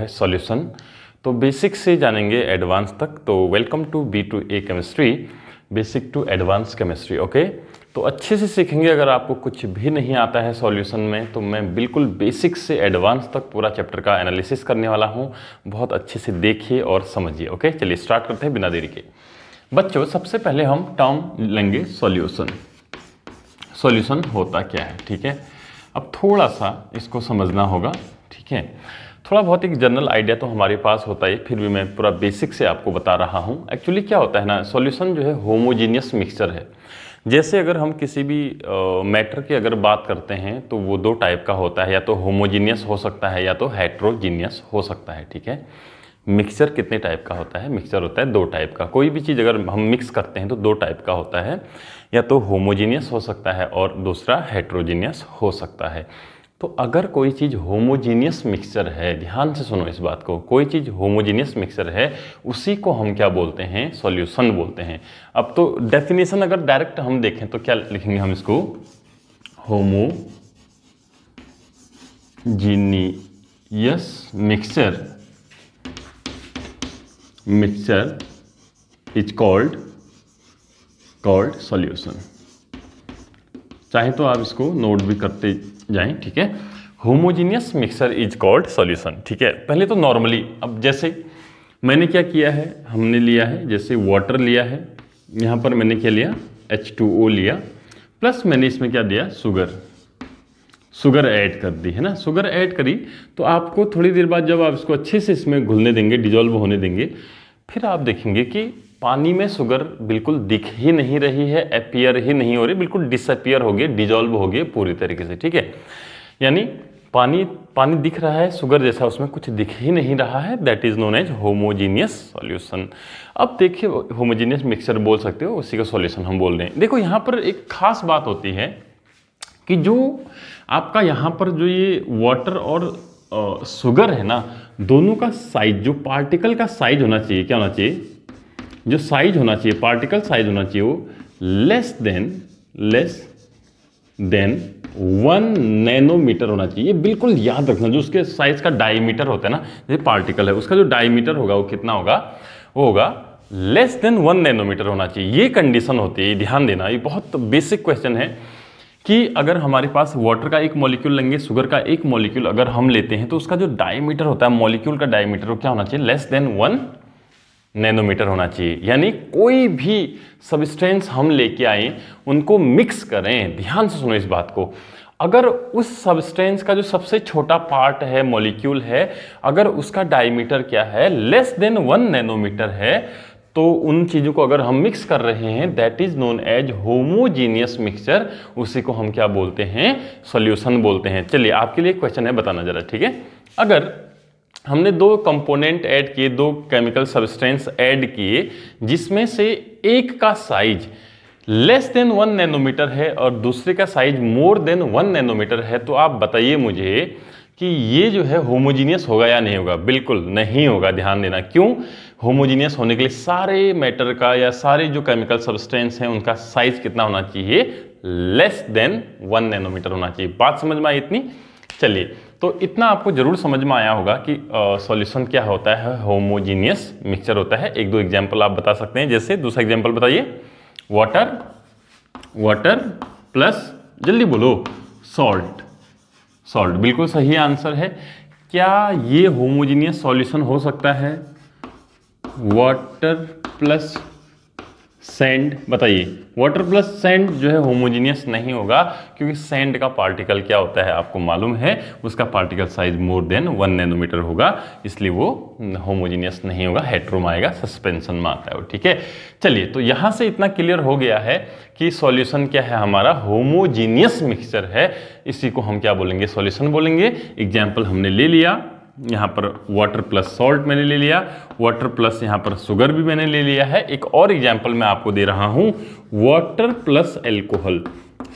Solution. तो basic से जानेंगे एडवांस तक। तो welcome to B2A chemistry, basic to advance chemistry. Okay, तो अच्छे से सीखेंगे। अगर आपको कुछ भी नहीं आता है सॉल्यूशन में, तो मैं बिल्कुल बेसिक से एडवांस तक पूरा चैप्टर का एनालिसिस करने वाला हूँ। बहुत अच्छे से देखिए और समझिए। ओके, चलिए स्टार्ट करते हैं बिना देरी के। बच्चों, सबसे पहले हम टर्म लेंगे सॉल्यूशन। सॉल्यूशन होता क्या है, ठीक है। अब थोड़ा सा इसको समझना होगा, ठीक है। थोड़ा बहुत एक जनरल आइडिया तो हमारे पास होता है, फिर भी मैं पूरा बेसिक से आपको बता रहा हूँ। एक्चुअली क्या होता है ना, सॉल्यूशन जो है होमोजीनियस मिक्सचर है। जैसे अगर हम किसी भी मैटर की अगर बात करते हैं तो वो दो टाइप का होता है, या तो होमोजीनियस हो सकता है या तो हेट्रोजीनियस हो सकता है, ठीक है। मिक्सचर कितने टाइप का होता है? मिक्सचर होता है दो टाइप का। कोई भी चीज़ अगर हम मिक्स करते हैं तो दो टाइप का होता है, या तो होमोजीनियस हो सकता है और दूसरा हेट्रोजीनियस हो सकता है। तो अगर कोई चीज़ होमोजीनियस मिक्सचर है, ध्यान से सुनो इस बात को, कोई चीज़ होमोजीनियस मिक्सचर है, उसी को हम क्या बोलते हैं? सॉल्यूशन बोलते हैं। अब तो डेफिनेशन अगर डायरेक्ट हम देखें तो क्या लिखेंगे हम इसको? Homogeneous mixture is called solution. चाहे तो आप इसको नोट भी करते जाएं, ठीक है। Homogeneous mixture is called solution, ठीक है। पहले तो नॉर्मली, अब जैसे मैंने क्या किया है, हमने लिया है जैसे वाटर लिया है, यहाँ पर मैंने क्या लिया? H2O लिया, प्लस मैंने इसमें क्या दिया? शुगर ऐड कर दी है ना। शुगर ऐड करी तो आपको थोड़ी देर बाद जब आप इसको अच्छे से इसमें घुलने देंगे, डिजॉल्व होने देंगे, फिर आप देखेंगे कि पानी में शुगर बिल्कुल दिख ही नहीं रही है, अपीयर ही नहीं हो रही, बिल्कुल डिसअपीयर हो गई, डिजॉल्व हो गई पूरी तरीके से, ठीक है। यानी पानी दिख रहा है शुगर जैसा, उसमें कुछ दिख ही नहीं रहा है। That is known as homogeneous solution. अब देखिए, होमोजीनियस मिक्सचर बोल सकते हो, उसी का सॉल्यूशन हम बोल रहे हैं। देखो यहाँ पर एक खास बात होती है कि जो आपका यहाँ पर जो ये वाटर और शुगर है ना, दोनों का साइज, जो पार्टिकल का साइज होना चाहिए, क्या होना चाहिए? जो साइज होना चाहिए, पार्टिकल साइज होना चाहिए, वो लेस देन 1 नैनोमीटर होना चाहिए। बिल्कुल याद रखना, जो उसके साइज का डायमीटर होता है ना, जैसे पार्टिकल है, उसका जो डायमीटर होगा वो कितना होगा? वो होगा लेस देन 1 नैनोमीटर होना चाहिए। ये कंडीशन होती है, ध्यान देना। ये बहुत बेसिक क्वेश्चन है कि अगर हमारे पास वाटर का एक मॉलिक्यूल लेंगे, शुगर का एक मॉलिक्यूल अगर हम लेते हैं, तो उसका जो डायमीटर होता है, मॉलिक्यूल का डायमीटर, वो क्या होना चाहिए? लेस देन 1 नैनोमीटर होना चाहिए। यानी कोई भी सब्सटेंस हम लेके आए, उनको मिक्स करें, ध्यान से सुनो इस बात को। अगर उस सब्सटेंस का जो सबसे छोटा पार्ट है, मॉलिक्यूल है, अगर उसका डायमीटर क्या है? लेस देन 1 नैनोमीटर है, तो उन चीज़ों को अगर हम मिक्स कर रहे हैं, that is known as homogeneous mixture. उसी को हम क्या बोलते हैं? सॉल्यूशन बोलते हैं। चलिए, आपके लिए क्वेश्चन है, बताना जरा, ठीक है। अगर हमने दो कंपोनेंट ऐड किए, दो केमिकल सब्सटेंस ऐड किए, जिसमें से एक का साइज लेस देन 1 नैनोमीटर है और दूसरे का साइज मोर देन 1 नैनोमीटर है, तो आप बताइए मुझे कि ये जो है होमोजीनियस होगा या नहीं होगा? बिल्कुल नहीं होगा, ध्यान देना। क्यों? होमोजीनियस होने के लिए सारे मैटर का या सारे जो केमिकल सब्सटेंस हैं, उनका साइज कितना होना चाहिए? लेस देन 1 नैनोमीटर होना चाहिए। बात समझ में आई इतनी? चलिए, तो इतना आपको जरूर समझ में आया होगा कि सॉल्यूशन क्या होता है, होमोजीनियस मिक्सचर होता है। एक दो एग्जांपल आप बता सकते हैं, जैसे दूसरा एग्जांपल बताइए। वाटर प्लस, जल्दी बोलो, सॉल्ट। बिल्कुल सही आंसर है। क्या ये होमोजीनियस सॉल्यूशन हो सकता है? वाटर प्लस सैंड, बताइए। वाटर प्लस सैंड जो है होमोजीनियस नहीं होगा, क्योंकि सैंड का पार्टिकल क्या होता है आपको मालूम है, उसका particle size more than 1 nanometre होगा, इसलिए वो होमोजीनियस नहीं होगा, हेट्रो में आएगा, सस्पेंशन में आता है वो, ठीक है। चलिए, तो यहाँ से इतना क्लियर हो गया है कि सॉल्यूशन क्या है हमारा? होमोजीनियस मिक्सचर है। इसी को हम क्या बोलेंगे? सॉल्यूशन बोलेंगे। एग्जाम्पल हमने ले लिया, यहाँ पर वाटर प्लस सॉल्ट मैंने ले लिया, वाटर प्लस यहाँ पर शुगर भी मैंने ले लिया है। एक और एग्जांपल मैं आपको दे रहा हूँ, वाटर प्लस एल्कोहल,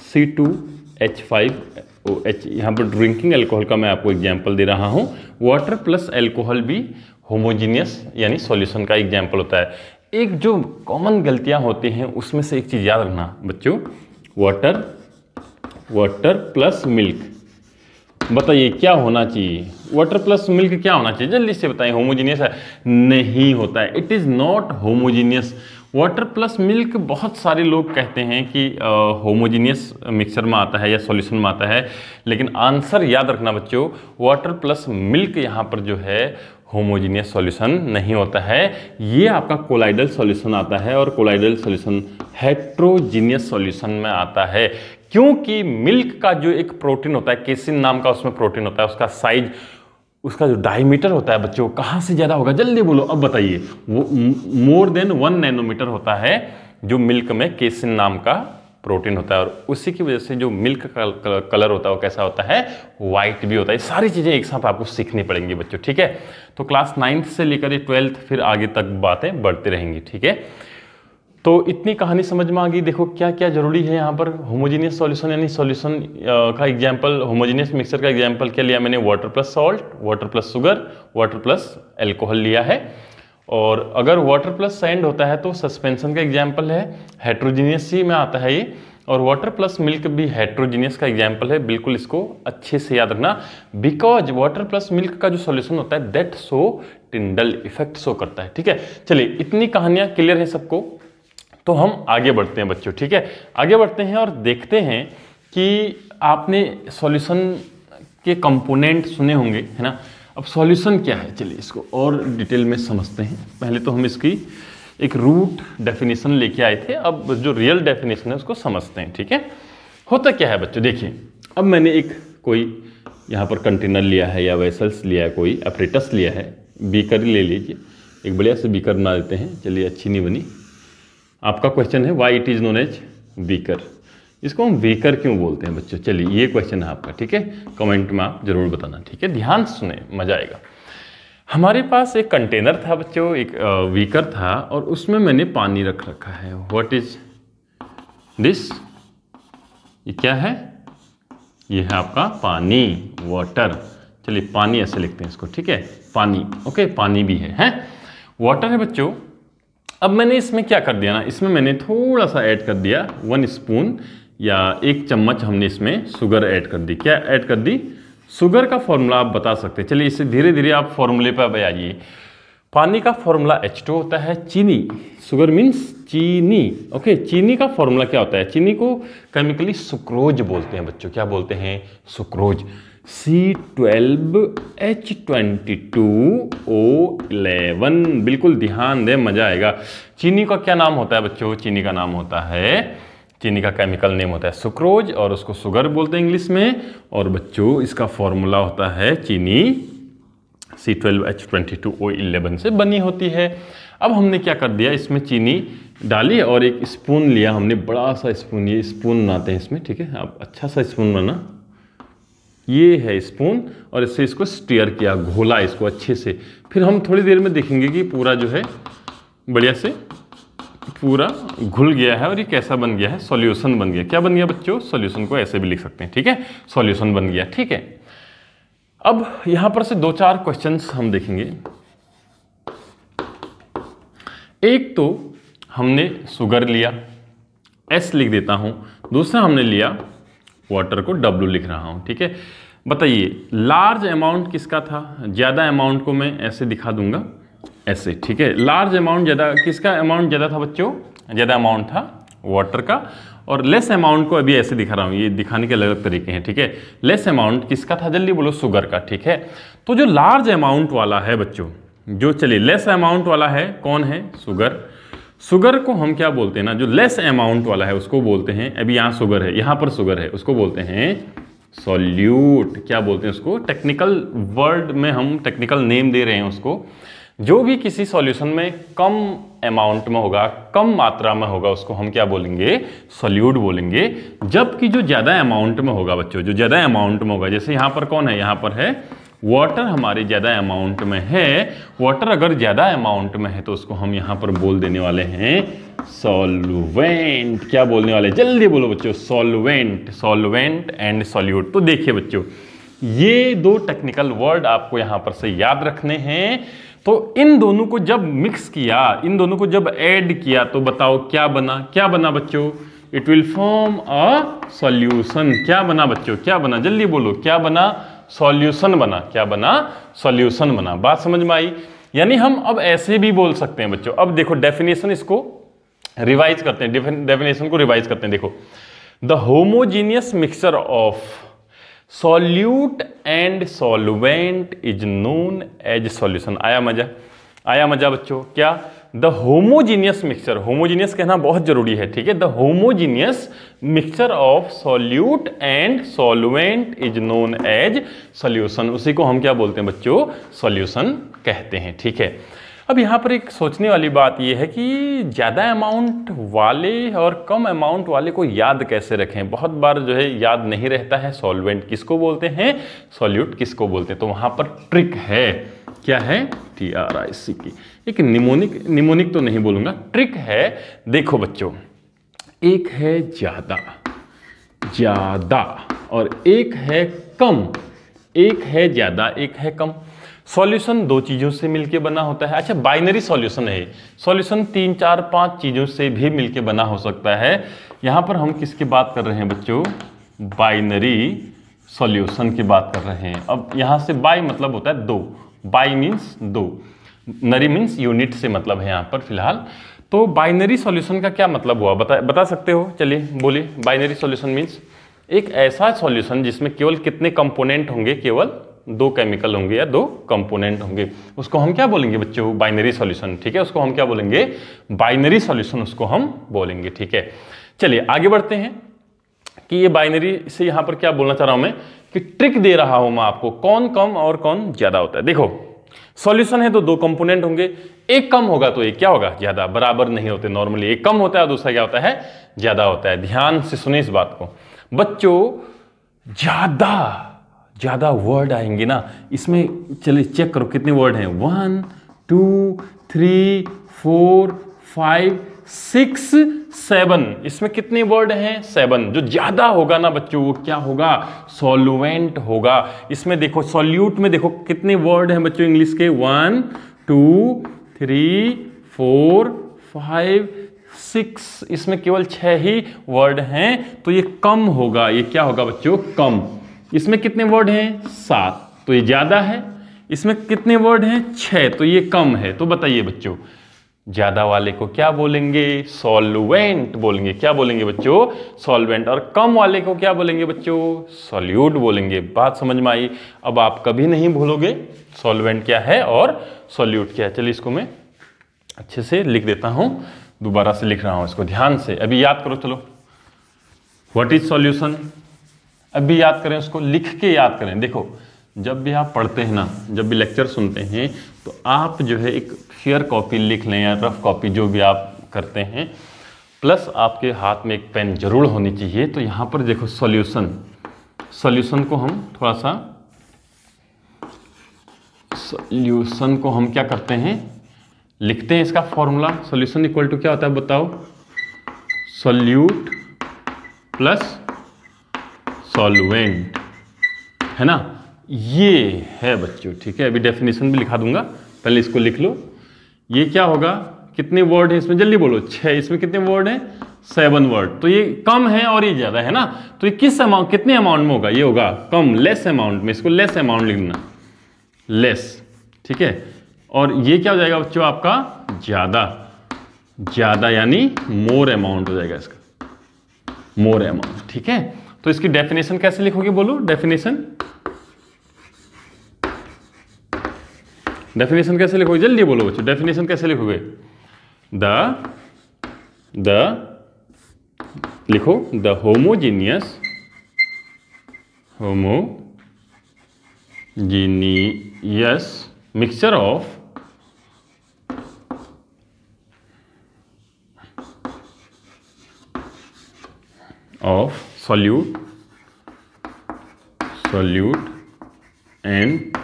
C2H5OH, यहाँ पर ड्रिंकिंग एल्कोहल का मैं आपको एग्जांपल दे रहा हूँ। वाटर प्लस एल्कोहल भी होमोजीनियस यानी सॉल्यूशन का एग्जांपल होता है। एक जो कॉमन गलतियाँ होती हैं, उसमें से एक चीज़ याद रखना बच्चों, वाटर प्लस मिल्क, बताइए क्या होना चाहिए? वाटर प्लस मिल्क क्या होना चाहिए, जल्दी से बताएं। होमोजीनियस है? नहीं होता है, it is not homogeneous. Water plus milk बहुत सारे लोग कहते हैं कि होमोजीनियस मिक्सचर में आता है या सॉल्यूशन में आता है, लेकिन आंसर याद रखना बच्चों, वाटर प्लस मिल्क यहाँ पर जो है होमोजीनियस सॉल्यूशन नहीं होता है, ये आपका कोलाइडल सॉल्यूशन आता है, और कोलाइडल सॉल्यूशन हेट्रोजीनियस सॉल्यूशन में आता है, क्योंकि मिल्क का जो एक प्रोटीन होता है, केसिन नाम का उसमें प्रोटीन होता है, उसका साइज, उसका जो डायमीटर होता है बच्चों, कहाँ से ज़्यादा होगा, जल्दी बोलो अब बताइए। वो मोर देन 1 नैनोमीटर होता है जो मिल्क में केसिन नाम का प्रोटीन होता है, और उसी की वजह से जो मिल्क का कलर होता है वो कैसा होता है, वाइट भी होता है। सारी चीज़ें एक साथ आपको सीखनी पड़ेंगी बच्चों, ठीक है। तो क्लास 9th से लेकर 12th फिर आगे तक बातें बढ़ती रहेंगी, ठीक है। तो इतनी कहानी समझ में आ गई। देखो क्या क्या जरूरी है यहाँ पर। होमोजीनियस सॉल्यूशन यानी सॉल्यूशन का एग्जांपल, होमोजीनियस मिक्सचर का एग्जांपल क्या लिया मैंने, water plus salt, water plus sugar, water plus alcohol लिया है। और अगर वाटर प्लस सैंड होता है तो सस्पेंशन का एग्जाम्पल है, हेट्रोजीनियस ही में आता है ये। और वाटर प्लस मिल्क भी हेट्रोजीनियस का एग्जाम्पल है, बिल्कुल इसको अच्छे से याद रखना, बिकॉज वाटर प्लस मिल्क का जो सॉल्यूशन होता है that show Tyndall effect show करता है, ठीक है। चलिए इतनी कहानियां क्लियर है सबको, तो हम आगे बढ़ते हैं बच्चों, ठीक है। आगे बढ़ते हैं और देखते हैं कि आपने सॉल्यूशन के कंपोनेंट सुने होंगे, है ना। अब सॉल्यूशन क्या है, चलिए इसको और डिटेल में समझते हैं। पहले तो हम इसकी एक रूट डेफिनेशन लेके आए थे, अब जो रियल डेफिनेशन है उसको समझते हैं, ठीक है। होता क्या है बच्चों, देखिए अब मैंने एक कोई यहाँ पर कंटेनर लिया है या वेसल्स लिया है, कोई अपरेटस लिया है, बीकर ले लीजिए, एक बढ़िया से बीकर बना देते हैं। चलिए अच्छी नहीं बनी। आपका क्वेश्चन है why it is known as beaker, इसको हम बीकर क्यों बोलते हैं बच्चों, चलिए ये क्वेश्चन है आपका, ठीक है। कमेंट में आप जरूर बताना, ठीक है। ध्यान से सुने, मजा आएगा। हमारे पास एक कंटेनर था बच्चों, एक बीकर था, और उसमें मैंने पानी रख रखा है। व्हाट इज दिस, ये क्या है, ये है आपका पानी, वाटर। चलिए पानी ऐसे लिखते हैं इसको, ठीक है, पानी, ओके, पानी भी है वाटर है बच्चों। अब मैंने इसमें क्या कर दिया ना, इसमें मैंने थोड़ा सा ऐड कर दिया, 1 स्पून या 1 चम्मच हमने इसमें शुगर ऐड कर दी। क्या ऐड कर दी, शुगर का फॉर्मूला आप बता सकते हैं। चलिए इसे धीरे धीरे आप फॉर्मूले पर आइए। पानी का फॉर्मूला H2 होता है, चीनी, शुगर मीन्स चीनी, ओके। चीनी का फॉर्मूला क्या होता है, चीनी को केमिकली सुक्रोज बोलते हैं बच्चों, क्या बोलते हैं, सुक्रोज, C12H22O11, बिल्कुल ध्यान दें, मजा आएगा। चीनी का क्या नाम होता है बच्चों, चीनी का नाम होता है, चीनी का केमिकल नेम होता है सुक्रोज, और उसको शुगर बोलते हैं इंग्लिश में। और बच्चों इसका फॉर्मूला होता है चीनी C12H22O11 से बनी होती है। अब हमने क्या कर दिया, इसमें चीनी डाली और एक स्पून लिया हमने, बड़ा सा स्पून, ये स्पून बनाते हैं इसमें, ठीक है। आप अच्छा सा स्पून बना, ये है स्पून, और इससे इसको स्टीयर किया, घोला इसको अच्छे से। फिर हम थोड़ी देर में देखेंगे कि पूरा जो है बढ़िया से पूरा घुल गया है, और ये कैसा बन गया है, सॉल्यूशन बन गया। क्या बन गया बच्चों, सॉल्यूशन को ऐसे भी लिख सकते हैं, ठीक है, सॉल्यूशन बन गया, ठीक है। अब यहां पर से 2-4 क्वेश्चंस हम देखेंगे। एक तो हमने शुगर लिया, S लिख देता हूं, दूसरा हमने लिया वाटर को W लिख रहा हूं, ठीक है। बताइए लार्ज अमाउंट किसका था, ज़्यादा अमाउंट को मैं ऐसे दिखा दूंगा, ऐसे, ठीक है। लार्ज अमाउंट ज़्यादा, किसका अमाउंट ज़्यादा था बच्चों, ज़्यादा अमाउंट था वाटर का, और लेस अमाउंट को अभी ऐसे दिखा रहा हूँ, ये दिखाने के अलग अलग तरीके हैं, ठीक है। लेस अमाउंट किसका था, जल्दी बोलो, शुगर का, ठीक है। तो जो लार्ज अमाउंट वाला है बच्चों, जो चलिए लेस अमाउंट वाला है, कौन है, शुगर। शुगर को हम क्या बोलते हैं ना, जो लेस अमाउंट वाला है उसको बोलते हैं, अभी यहाँ शुगर है, यहाँ पर शुगर है, उसको बोलते हैं सॉल्यूट। क्या बोलते हैं उसको, टेक्निकल वर्ड में हम टेक्निकल नेम दे रहे हैं उसको। जो भी किसी सॉल्यूशन में कम अमाउंट में होगा, कम मात्रा में होगा, उसको हम क्या बोलेंगे, सॉल्यूट बोलेंगे। जबकि जो ज़्यादा अमाउंट में होगा बच्चों, जो ज़्यादा अमाउंट में होगा, जैसे यहाँ पर कौन है, यहाँ पर है वाटर, हमारे ज़्यादा अमाउंट में है। वाटर अगर ज़्यादा अमाउंट में है तो उसको हम यहाँ पर बोल देने वाले हैं सॉल्वेंट। क्या बोलने वाले, जल्दी बोलो बच्चों, सॉल्वेंट, सॉल्वेंट एंड सॉल्यूट। तो देखिए बच्चों, ये 2 टेक्निकल वर्ड आपको यहाँ पर से याद रखने हैं। तो इन दोनों को जब मिक्स किया, इन दोनों को जब ऐड किया, तो बताओ क्या बना, क्या बना बच्चों, it will form a solution. क्या बना बच्चों, क्या बना, जल्दी बोलो, क्या बना, सॉल्यूशन बना। क्या बना? सॉल्यूशन बना। बात समझ में आई? यानी हम अब ऐसे भी बोल सकते हैं बच्चों। अब देखो डेफिनेशन, इसको रिवाइज करते हैं, डेफिनेशन को रिवाइज करते हैं। देखो, the homogeneous mixture of solute and solvent is known as solution. आया मजा? आया मजा बच्चों? क्या? द होमोजीनियस मिक्सचर, होमोजीनियस कहना बहुत जरूरी है, ठीक है। The homogeneous mixture of solute and solvent is known as solution. उसी को हम क्या बोलते हैं बच्चों? सॉल्यूशन कहते हैं, ठीक है। अब यहाँ पर एक सोचने वाली बात यह है कि ज़्यादा अमाउंट वाले और कम अमाउंट वाले को याद कैसे रखें। बहुत बार जो है याद नहीं रहता है, सॉल्वेंट किसको बोलते हैं, सॉल्यूट किसको बोलते हैं। तो वहाँ पर ट्रिक है। क्या है? TRIC की एक निमोनिक तो नहीं बोलूँगा, ट्रिक है। देखो बच्चों, एक है ज़्यादा और एक है कम। एक है ज़्यादा, एक है कम। सॉल्यूशन दो चीज़ों से मिलके बना होता है। अच्छा, बाइनरी सॉल्यूशन है। सॉल्यूशन 3, 4, 5 चीज़ों से भी मिलके बना हो सकता है। यहाँ पर हम किसकी बात कर रहे हैं बच्चों? बाइनरी सॉल्यूशन की बात कर रहे हैं। अब यहाँ से बाई मतलब होता है दो, बाई मीन्स दो, नरी मीन्स यूनिट से मतलब है यहाँ पर फिलहाल। तो बाइनरी सॉल्यूशन का क्या मतलब हुआ? बता सकते हो? चलिए बोलिए। बाइनरी सॉल्यूशन मीन्स एक ऐसा सॉल्यूशन जिसमें केवल कितने कंपोनेंट होंगे? केवल 2 केमिकल होंगे या 2 कंपोनेंट होंगे। उसको हम क्या बोलेंगे बच्चों? बाइनरी सॉल्यूशन, ठीक है। उसको हम क्या बोलेंगे? बाइनरी सॉल्यूशन उसको हम बोलेंगे, ठीक है। चलिए आगे बढ़ते हैं कि ये बाइनरी से यहाँ पर क्या बोलना चाह रहा हूँ मैं, कि ट्रिक दे रहा हूँ मैं आपको, कौन कम और कौन ज़्यादा होता है। देखो, सॉल्यूशन है तो 2 कंपोनेंट होंगे, एक कम होगा तो एक क्या होगा? ज़्यादा। बराबर नहीं होते नॉर्मली, एक कम होता है और दूसरा क्या होता है? ज़्यादा होता है। ध्यान से सुने इस बात को बच्चों। ज़्यादा वर्ड आएंगे ना इसमें, चलिए चेक करो कितने वर्ड हैं। 1, 2, 3, 4, 5, 6, 7। इसमें कितने वर्ड हैं? 7। जो ज़्यादा होगा ना बच्चों वो क्या होगा? सॉल्वेंट होगा। इसमें देखो, सॉल्यूट में देखो कितने वर्ड हैं बच्चों इंग्लिश के? 1, 2, 3, 4, 5, 6। इसमें केवल 6 ही वर्ड हैं, तो ये कम होगा। ये क्या होगा बच्चों? कम। इसमें कितने वर्ड हैं? 7, तो ये ज़्यादा है। इसमें कितने वर्ड हैं? 6, तो ये कम है। तो बताइए बच्चों, ज़्यादा वाले को क्या बोलेंगे? सॉल्वेंट बोलेंगे। क्या बोलेंगे बच्चों? सॉल्वेंट। और कम वाले को क्या बोलेंगे बच्चों? सॉल्यूट बोलेंगे। बात समझ में आई? अब आप कभी नहीं भूलोगे सॉल्वेंट क्या है और सॉल्यूट क्या है। चलिए इसको मैं अच्छे से लिख देता हूँ, दोबारा से लिख रहा हूँ इसको ध्यान से। अभी याद करो, चलो। What is solution? अभी याद करें उसको, लिख के याद करें। देखो, जब भी आप पढ़ते हैं ना, जब भी लेक्चर सुनते हैं, तो आप जो है एक फेयर कॉपी लिख लें या रफ कॉपी, जो भी आप करते हैं, प्लस आपके हाथ में एक पेन जरूर होनी चाहिए। तो यहाँ पर देखो सॉल्यूशन को हम थोड़ा सा, सॉल्यूशन को हम क्या करते हैं? लिखते हैं इसका फॉर्मूला। सॉल्यूशन इक्वल टू क्या होता है बताओ? सॉल्यूट प्लस सॉल्वेंट, है ना? ये है बच्चों, ठीक है। अभी डेफिनेशन भी लिखा दूंगा, पहले इसको लिख लो। ये क्या होगा? कितने वर्ड है इसमें? जल्दी बोलो। 6। इसमें कितने वर्ड हैं? 7 वर्ड। तो ये कम है और ये ज़्यादा है ना। तो ये किस अमाउंट, कितने अमाउंट में होगा? ये होगा कम, लेस अमाउंट में। इसको लेस अमाउंट लिखना, लेस, ठीक है। और ये क्या हो जाएगा बच्चों आपका? ज़्यादा यानी मोर अमाउंट हो जाएगा इसका, मोर अमाउंट, ठीक है। तो इसकी डेफिनेशन कैसे लिखोगे? बोलो डेफिनेशन कैसे लिखोगे? जल्दी बोलो बच्चों, डेफिनेशन कैसे लिखोगे? लिखो, the homogeneous mixture of solute and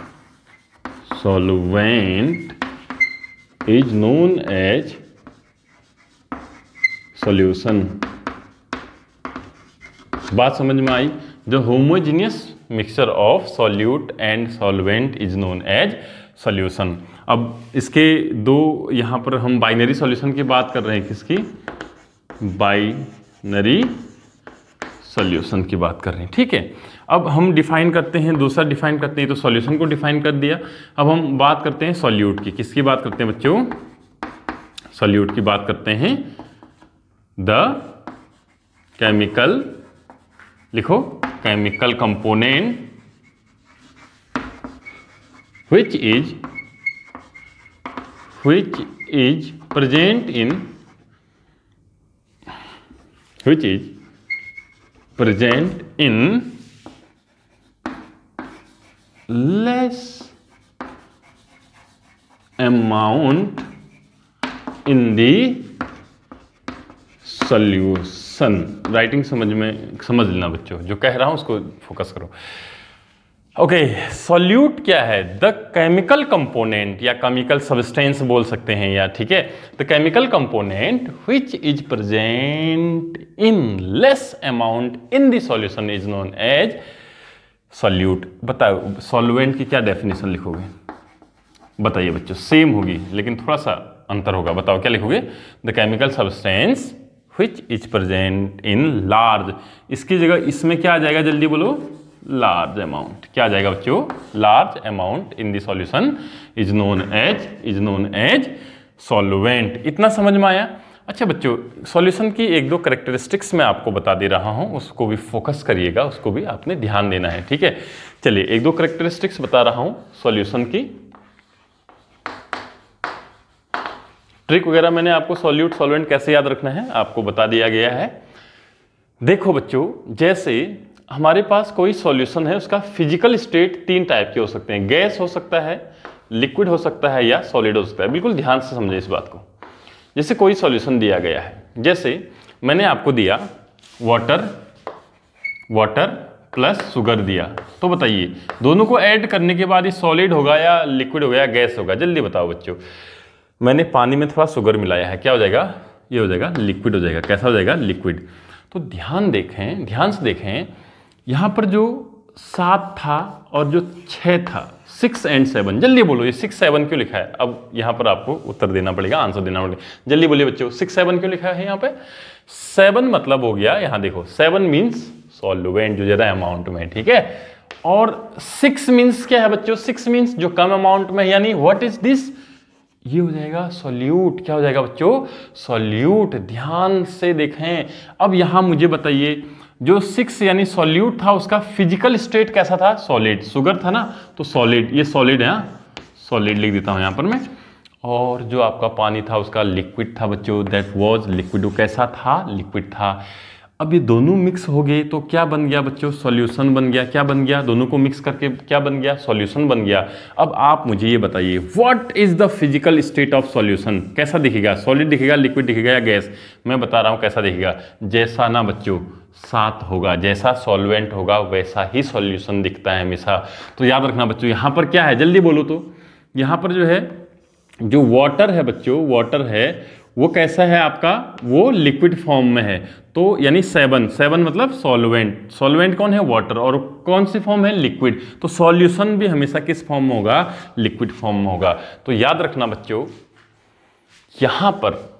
solvent is known as solution। बात समझ में आई? The homogeneous mixture of solute and solvent is known as solution. अब इसके दो, यहाँ पर हम बाइनरी सॉल्यूशन की बात कर रहे हैं। किसकी? बाइनरी सॉल्यूशन की बात कर रहे हैं, ठीक है। अब हम डिफाइन करते हैं, दूसरा डिफाइन करते हैं, तो सॉल्यूशन को डिफाइन कर दिया। अब हम बात करते हैं सॉल्यूट की। किसकी बात करते हैं बच्चों? सॉल्यूट की बात करते हैं। द केमिकल, लिखो, chemical component which is present in less amount in the solution। Writing समझ लेना बच्चों, जो कह रहा हूं उसको फोकस करो। ओके, सॉल्यूट क्या है? द केमिकल कंपोनेंट या केमिकल सब्सटेंस बोल सकते हैं या, ठीक है। The chemical component which is present in less amount in the solution is known as solute. बताओ सॉल्वेंट की क्या डेफिनेशन लिखोगे? बताइए बच्चों, सेम होगी लेकिन थोड़ा सा अंतर होगा। बताओ क्या लिखोगे? The chemical substance which is present in large, इसकी जगह इसमें क्या आ जाएगा? जल्दी बोलो। Large amount. क्या आ जाएगा बच्चों? Large amount in the solution is known as solvent. इतना समझ में आया? अच्छा बच्चों, सॉल्यूशन की एक दो कैरेक्टरिस्टिक्स मैं आपको बता दे रहा हूं, उसको भी फोकस करिएगा, उसको भी आपने ध्यान देना है, ठीक है। चलिए एक दो कैरेक्टरिस्टिक्स बता रहा हूं सॉल्यूशन की। ट्रिक वगैरह मैंने आपको सॉल्यूट सॉल्वेंट कैसे याद रखना है आपको बता दिया गया है। देखो बच्चों, जैसे हमारे पास कोई सॉल्यूशन है, उसका फिजिकल स्टेट तीन टाइप के हो सकते हैं। गैस हो सकता है, लिक्विड हो सकता है या सॉलिड हो सकता है। बिल्कुल ध्यान से समझे इस बात को। जैसे कोई सॉल्यूशन दिया गया है, जैसे मैंने आपको दिया वाटर प्लस शुगर दिया, तो बताइए दोनों को ऐड करने के बाद ये सॉलिड होगा या लिक्विड होगा या गैस होगा? जल्दी बताओ बच्चों। मैंने पानी में थोड़ा शुगर मिलाया है, क्या हो जाएगा? ये हो जाएगा लिक्विड हो जाएगा। कैसा हो जाएगा? लिक्विड। तो ध्यान से देखें, यहाँ पर जो 7 था और जो 6 था, 6 and 7, जल्दी बोलो ये 6 7 क्यों लिखा है? अब यहाँ पर आपको उत्तर देना पड़ेगा, आंसर देना पड़ेगा। जल्दी बोलिए बच्चों, 6 7 क्यों लिखा है यहाँ पे? 7 मतलब हो गया, यहाँ देखो 7 मीन्स सॉल्वेंट, जो ज़्यादा अमाउंट में, ठीक है। और 6 मीन्स क्या है बच्चों? 6 मीन्स जो कम अमाउंट में, यानी व्हाट इज दिस? ये हो जाएगा सॉल्यूट। क्या हो जाएगा बच्चों? सॉल्यूट। ध्यान से देखें। अब यहां मुझे बताइए, जो 6 यानी सॉल्यूट था, उसका फिजिकल स्टेट कैसा था? सॉलिड। शुगर था ना, तो सॉलिड, ये सॉलिड है, सॉलिड लिख देता हूं यहां पर मैं। और जो आपका पानी था उसका लिक्विड था बच्चों, दैट वाज लिक्विड। वो कैसा था? लिक्विड था। अब ये दोनों मिक्स हो गए तो क्या बन गया बच्चों? सॉल्यूशन बन गया। क्या बन गया? दोनों को मिक्स करके क्या बन गया? सॉल्यूशन बन गया। अब आप मुझे ये बताइए, what is the physical state of solution? कैसा दिखेगा? सॉलिड दिखेगा, लिक्विड दिखेगा या गैस? मैं बता रहा हूँ कैसा दिखेगा। जैसा ना बच्चों 7 होगा, जैसा सॉल्वेंट होगा वैसा ही सॉल्यूशन दिखता है हमेशा। तो याद रखना बच्चों, यहाँ पर क्या है? जल्दी बोलो। तो यहाँ पर जो है, जो वाटर है बच्चों, वाटर है वो कैसा है आपका? वो लिक्विड फॉर्म में है। तो यानी 7 मतलब सॉल्वेंट। सॉल्वेंट कौन है? वाटर। और कौन सी फॉर्म है? लिक्विड। तो सॉल्यूशन भी हमेशा किस फॉर्म में होगा? लिक्विड फॉर्म में होगा। तो याद रखना बच्चों, यहां पर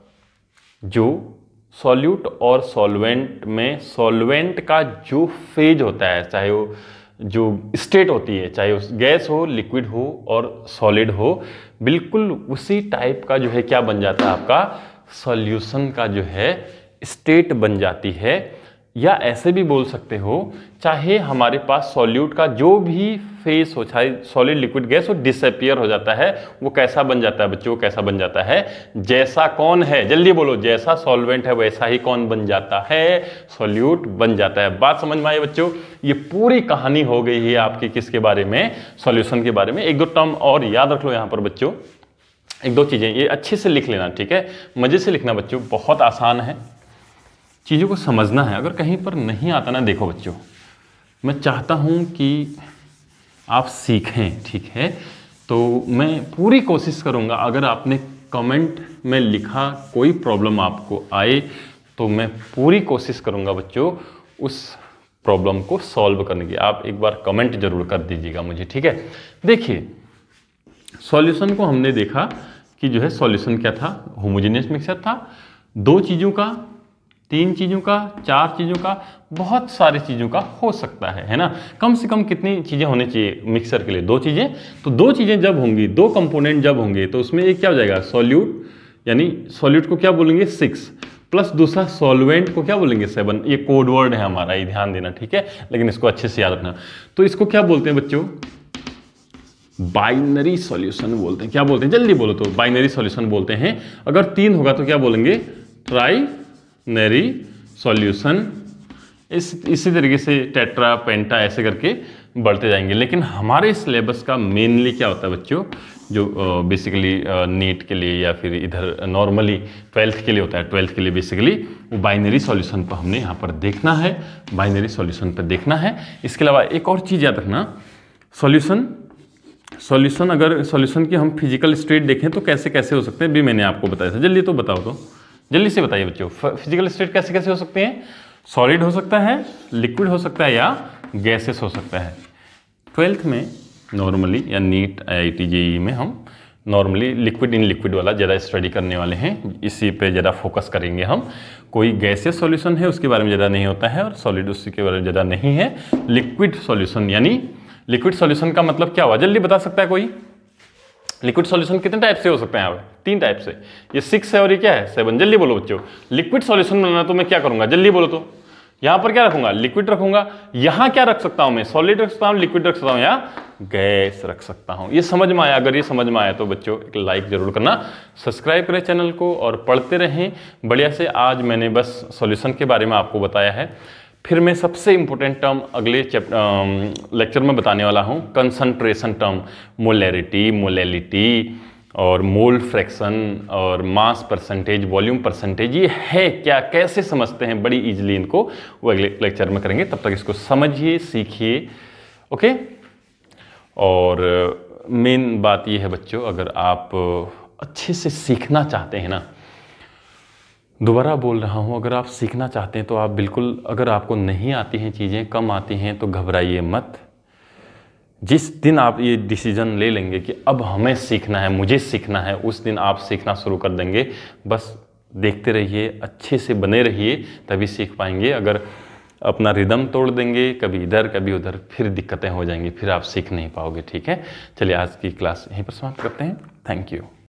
जो सॉल्यूट और सॉल्वेंट में, सॉल्वेंट का जो फेज होता है, चाहे वो जो स्टेट होती है, चाहे उस गैस हो, लिक्विड हो और सॉलिड हो, बिल्कुल उसी टाइप का जो है क्या बन जाता है आपका? सॉल्यूशन का जो है स्टेट बन जाती है। या ऐसे भी बोल सकते हो, चाहे हमारे पास सॉल्यूट का जो भी फेस हो, चाहे सॉलिड लिक्विड गैस हो, डिसअपियर हो जाता है। वो कैसा बन जाता है बच्चों? कैसा बन जाता है? जैसा कौन है? जल्दी बोलो। जैसा सॉल्वेंट है वैसा ही कौन बन जाता है? सॉल्यूट बन जाता है। बात समझ में आई बच्चों? ये पूरी कहानी हो गई है आपकी किसके बारे में? सॉल्यूशन के बारे में। एक दो टर्म और याद रख लो यहाँ पर बच्चों, एक दो चीजें ये अच्छे से लिख लेना, ठीक है। मजे से लिखना बच्चों, बहुत आसान है, चीज़ों को समझना है। अगर कहीं पर नहीं आता ना, देखो बच्चों, मैं चाहता हूं कि आप सीखें, ठीक है। तो मैं पूरी कोशिश करूंगा, अगर आपने कमेंट में लिखा कोई प्रॉब्लम आपको आए, तो मैं पूरी कोशिश करूंगा बच्चों उस प्रॉब्लम को सॉल्व करने की। आप एक बार कमेंट जरूर कर दीजिएगा मुझे, ठीक है। देखिए, सॉल्यूशन को हमने देखा कि जो है सॉल्यूशन क्या था? होमोजेनियस मिक्सचर था। दो चीज़ों का 3 चीज़ों का, 4 चीज़ों का, बहुत सारी चीज़ों का हो सकता है ना। कम से कम कितनी चीज़ें होनी चाहिए मिक्सर के लिए? 2 चीज़ें। तो 2 चीज़ें जब होंगी, 2 कंपोनेंट जब होंगे तो उसमें एक क्या हो जाएगा? सॉल्यूट, यानी सॉल्यूट को क्या बोलेंगे? 6, प्लस दूसरा सॉल्वेंट को क्या बोलेंगे? 7। ये कोड वर्ड है हमारा, ये ध्यान देना, ठीक है, लेकिन इसको अच्छे से याद रखना। तो इसको क्या बोलते हैं बच्चों? बाइनरी सॉल्यूशन बोलते हैं। क्या बोलते हैं? जल्दी बोलो। तो बाइनरी सॉल्यूशन बोलते हैं। अगर 3 होगा तो क्या बोलेंगे? Trinary solution. इसी तरीके से टेट्रा, पेंटा, ऐसे करके बढ़ते जाएंगे। लेकिन हमारे सिलेबस का मेनली क्या होता है बच्चों, जो बेसिकली नीट के लिए या फिर इधर नॉर्मली 12th के लिए होता है, 12th के लिए बेसिकली वो बाइनरी सॉल्यूशन पर हमने यहाँ पर देखना है, बाइनरी सॉल्यूशन पर देखना है। इसके अलावा एक और चीज़ याद रखना, सॉल्यूशन अगर सॉल्यूशन की हम फिजिकल स्टेट देखें तो कैसे कैसे हो सकते हैं, भी मैंने आपको बताया था। जल्दी तो बताओ, तो जल्दी से बताइए बच्चों, फिजिकल स्टेट कैसे कैसे हो सकते हैं? सॉलिड हो सकता है, लिक्विड हो सकता है, या गैसेस हो सकता है। 12th में नॉर्मली या नीट, IIT, JEE में हम नॉर्मली लिक्विड इन लिक्विड वाला ज़्यादा स्टडी करने वाले हैं, इसी पे ज़्यादा फोकस करेंगे हम। कोई गैसेस सॉल्यूशन है उसके बारे में ज़्यादा नहीं होता है, और सॉलिड उसके बारे में ज़्यादा नहीं है। लिक्विड सॉल्यूशन, यानी लिक्विड सॉल्यूशन का मतलब क्या हुआ? जल्दी बता सकता है कोई? लिक्विड सॉल्यूशन कितने टाइप से हो सकते हैं यहाँ पे? 3 टाइप से। ये 6 है और ये क्या है? 7। जल्दी बोलो बच्चों। लिक्विड सॉल्यूशन बनाना तो मैं क्या करूंगा? जल्दी बोलो तो। यहाँ पर क्या रखूंगा? लिक्विड रखूंगा। यहाँ क्या रख सकता हूँ मैं? सॉलिड रख सकता हूँ, लिक्विड रख सकता हूँ, या गैस रख सकता हूँ। ये समझ में आया? अगर ये समझ में आया तो बच्चों एक लाइक जरूर करना, सब्सक्राइब करें चैनल को और पढ़ते रहें बढ़िया से। आज मैंने बस सॉल्यूशन के बारे में आपको बताया है। फिर मैं सबसे इंपॉर्टेंट टर्म अगले लेक्चर में बताने वाला हूँ, कंसंट्रेशन टर्म, मोलैरिटी, मोलैलिटी और मोल फ्रैक्शन और मास परसेंटेज, वॉल्यूम परसेंटेज, ये है क्या, कैसे समझते हैं बड़ी इजीली, इनको वो अगले लेक्चर में करेंगे। तब तक इसको समझिए, सीखिए, ओके। और मेन बात ये है बच्चों, अगर आप अच्छे से सीखना चाहते हैं ना, दोबारा बोल रहा हूँ, अगर आप सीखना चाहते हैं तो आप बिल्कुल, अगर आपको नहीं आती हैं चीज़ें, कम आती हैं, तो घबराइए मत। जिस दिन आप ये डिसीजन ले लेंगे कि अब हमें सीखना है, मुझे सीखना है, उस दिन आप सीखना शुरू कर देंगे। बस देखते रहिए, अच्छे से बने रहिए, तभी सीख पाएंगे। अगर अपना रिदम तोड़ देंगे, कभी इधर कभी उधर, फिर दिक्कतें हो जाएंगी, फिर आप सीख नहीं पाओगे, ठीक है। चलिए आज की क्लास यहीं पर समाप्त करते हैं। Thank you.